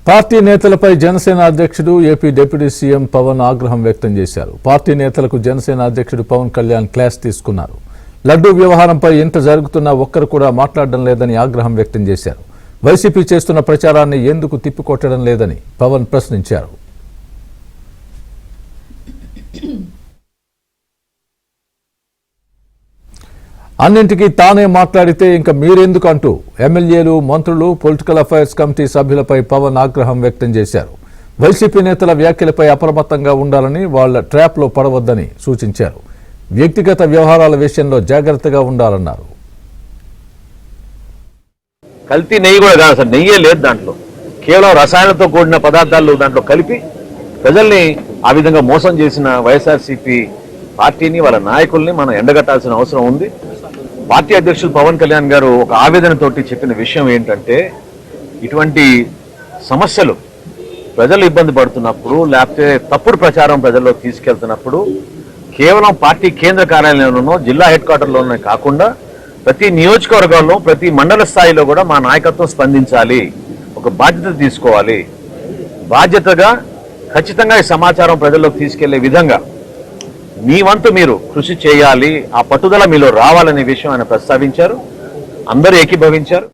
Party నేతలపై జనసేన అధ్యక్షుడు AP deputy CM Pawan ఆగ్రహం వ్యక్తం చేశారు. పార్టీ నేతలకు జనసేన అధ్యక్షుడు పవన్ కళ్యాణ్ క్లాస్ తీసుకున్నారు. లడ్డూ వ్యవహారంపై ఎంత జరుగుతున్నా ఒక్కరు కూడా మాట్లాడడం లేదని ఆగ్రహం వ్యక్తం చేశారు. వైసీపీ చేస్తున్న ప్రచారాన్ని ఎందుకు తిప్పికొట్టడం లేదని పవన్ ప్రశ్నించారు. అన్నింటికీ తానే మాట్లాడితే ఇంకా మీరెందుకు అంటూ ఎమ్మెల్యేలు, మంత్రులు, పొలిటికల్ అఫైర్స్ కమిటీ సభ్యులపై పవన్ ఆగ్రహం వ్యక్తం చేశారు. వైసీపీ నేతల వ్యాఖ్యలపై అప్రమత్తంగా ఉండాలని, వాళ్ల ట్రాప్లో పడవద్దని సూచించారు. వ్యక్తిగత వ్యవహారాల విషయంలో జాగ్రత్తగా ఉండాలన్నారు. కల్తీ నెయ్యి కూడా కాదు సార్, నెయ్యే లేదు దాంట్లో. కేవలం రసాయనాలతో కూడిన పదార్థాలు దాంట్లో కలిపి ప్రజల్ని ఆ విధంగా మోసం చేసిన వైఎస్ఆర్సీపీ పార్టీని, వాళ్ళ నాయకుల్ని మనం ఎండగట్టాల్సిన అవసరం ఉంది. పార్టీ అధ్యక్షుడు పవన్ కళ్యాణ్ గారు ఒక ఆవేదనతోటి చెప్పిన విషయం ఏంటంటే, ఇటువంటి సమస్యలు ప్రజలు ఇబ్బంది పడుతున్నప్పుడు, లేకపోతే తప్పుడు ప్రచారం ప్రజల్లో తీసుకెళ్తున్నప్పుడు కేవలం పార్టీ కేంద్ర కార్యాలయంలోనో, జిల్లా హెడ్ క్వార్టర్లోనే కాకుండా ప్రతి నియోజకవర్గాల్లో, ప్రతి మండల స్థాయిలో కూడా మా నాయకత్వం స్పందించాలి, ఒక బాధ్యత తీసుకోవాలి. బాధ్యతగా ఖచ్చితంగా ఈ సమాచారం ప్రజల్లోకి తీసుకెళ్లే విధంగా మీ వంతు మీరు కృషి చేయాలి, ఆ పట్టుదల మీలో రావాలనే విషయం ఆయన ప్రస్తావించారు. అందరూ ఏకీభవించారు.